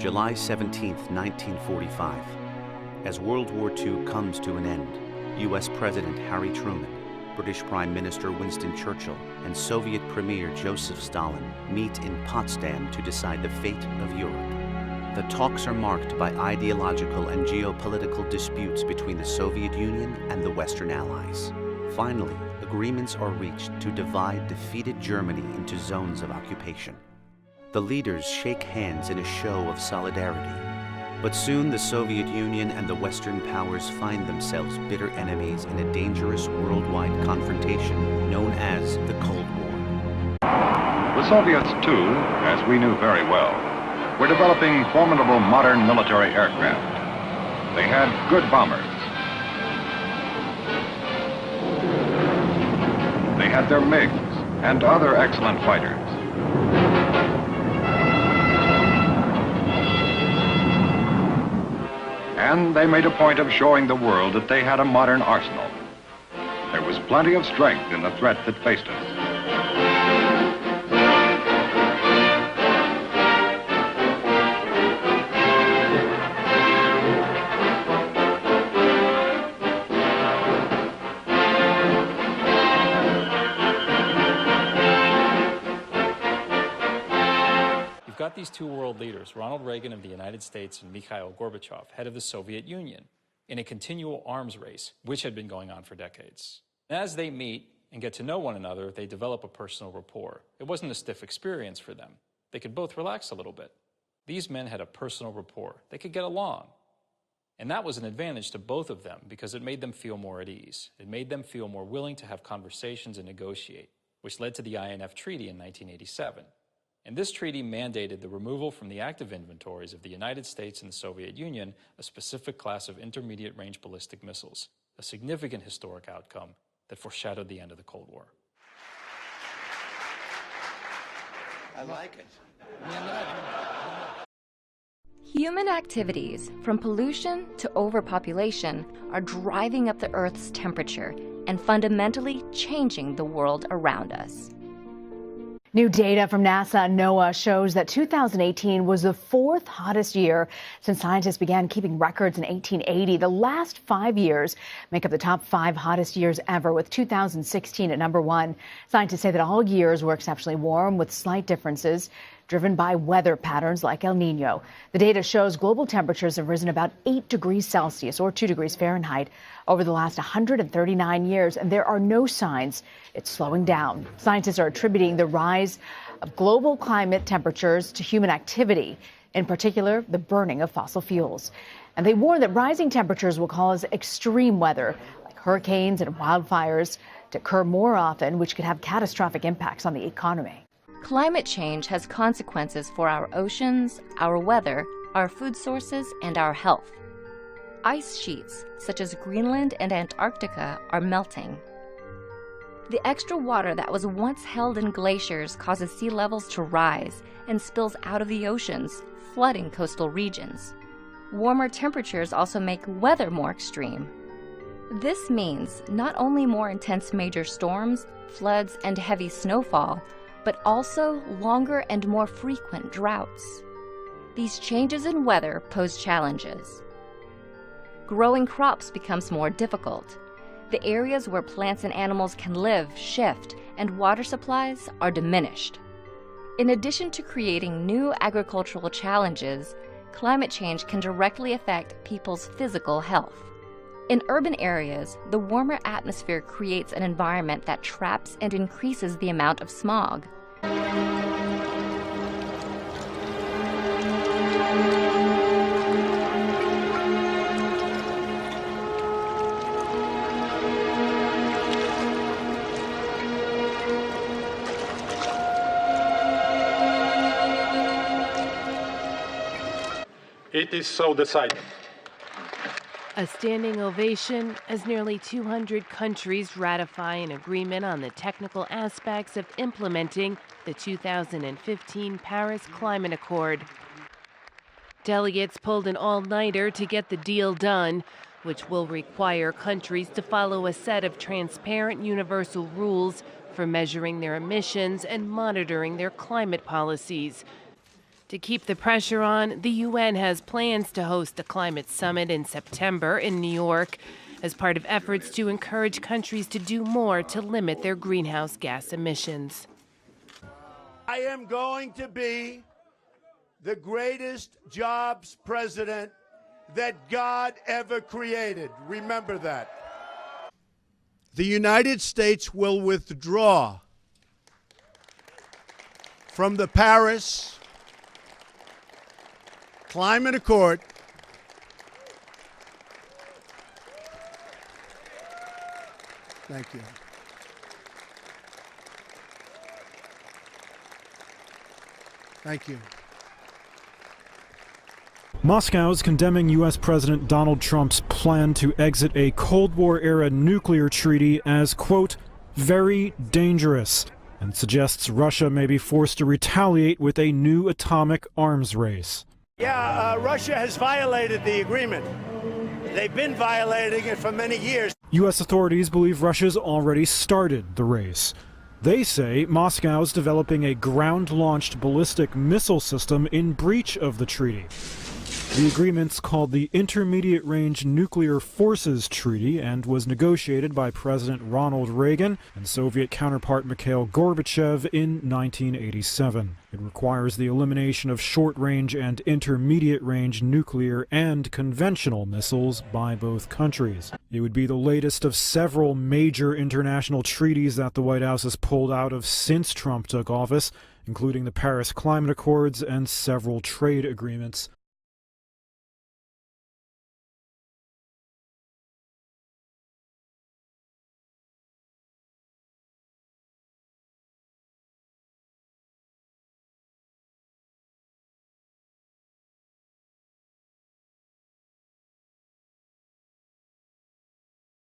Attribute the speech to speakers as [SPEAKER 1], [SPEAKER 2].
[SPEAKER 1] July 17, 1945. As World War II comes to an end, U.S. President Harry Truman, British Prime Minister Winston Churchill, and Soviet Premier Joseph Stalin meet in Potsdam to decide the fate of Europe. The talks are marked by ideological and geopolitical disputes between the Soviet Union and the Western Allies. Finally, agreements are reached to divide defeated Germany into zones of occupation. The leaders shake hands in a show of solidarity. But soon the Soviet Union and the Western powers find themselves bitter enemies in a dangerous worldwide confrontation known as the Cold War.
[SPEAKER 2] The Soviets, too, as we knew very well, were developing formidable modern military aircraft. They had good bombers. They had their MiGs and other excellent fighters. And they made a point of showing the world that they had a modern arsenal. There was plenty of strength in the threat that faced us.
[SPEAKER 3] You've got these two world leaders, Ronald Reagan of the United States and Mikhail Gorbachev, head of the Soviet Union, in a continual arms race, which had been going on for decades. As they meet and get to know one another, they develop a personal rapport. It wasn't a stiff experience for them. They could both relax a little bit. These men had a personal rapport. They could get along. And that was an advantage to both of them because it made them feel more at ease. It made them feel more willing to have conversations and negotiate, which led to the INF Treaty in 1987. And this treaty mandated the removal from the active inventories of the United States and the Soviet Union a specific class of intermediate-range ballistic missiles, a significant historic outcome that foreshadowed the end of the Cold War.
[SPEAKER 4] I like it.
[SPEAKER 5] Human activities, from pollution to overpopulation, are driving up the Earth's temperature and fundamentally changing the world around us.
[SPEAKER 6] New data from NASA and NOAA shows that 2018 was the fourth hottest year since scientists began keeping records in 1880. The last 5 years make up the top 5 hottest years ever, with 2016 at number 1. Scientists say that all years were exceptionally warm, with slight differences driven by weather patterns like El Nino. The data shows global temperatures have risen about 8 degrees Celsius or 2 degrees Fahrenheit over the last 139 years, and there are no signs it's slowing down. Scientists are attributing the rise of global climate temperatures to human activity, in particular the burning of fossil fuels. And they warn that rising temperatures will cause extreme weather, like hurricanes and wildfires, to occur more often, which could have catastrophic impacts on the economy.
[SPEAKER 5] Climate change has consequences for our oceans, our weather, our food sources, and our health. Ice sheets, such as Greenland and Antarctica, are melting. The extra water that was once held in glaciers causes sea levels to rise and spills out of the oceans, flooding coastal regions. Warmer temperatures also make weather more extreme. This means not only more intense major storms, floods, and heavy snowfall, but also longer and more frequent droughts. These changes in weather pose challenges. Growing crops becomes more difficult. The areas where plants and animals can live shift, and water supplies are diminished. In addition to creating new agricultural challenges, climate change can directly affect people's physical health. In urban areas, the warmer atmosphere creates an environment that traps and increases the amount of smog.
[SPEAKER 7] It is so decided.
[SPEAKER 8] A standing ovation as nearly 200 countries ratify an agreement on the technical aspects of implementing the 2015 Paris Climate Accord. Delegates pulled an all-nighter to get the deal done, which will require countries to follow a set of transparent universal rules for measuring their emissions and monitoring their climate policies. To keep the pressure on, the UN has plans to host a climate summit in September in New York as part of efforts to encourage countries to do more to limit their greenhouse gas emissions.
[SPEAKER 7] I am going to be the greatest jobs president that God ever created. Remember that. The United States will withdraw from the Paris Climate Accord Thank you. Thank you.
[SPEAKER 9] Moscow is condemning U.S. President Donald Trump's plan to exit a Cold War-era nuclear treaty as, quote, very dangerous, and suggests Russia may be forced to retaliate with a new atomic arms race.
[SPEAKER 7] Yeah, Russia has violated the agreement. They've been violating it for many years.
[SPEAKER 9] U.S. authorities believe Russia's already started the race. They say Moscow's developing a ground-launched ballistic missile system in breach of the treaty. The agreement's called the Intermediate Range Nuclear Forces Treaty and was negotiated by President Ronald Reagan and Soviet counterpart Mikhail Gorbachev in 1987. It requires the elimination of short-range and intermediate-range nuclear and conventional missiles by both countries. It would be the latest of several major international treaties that the White House has pulled out of since Trump took office, including the Paris Climate Accords and several trade agreements.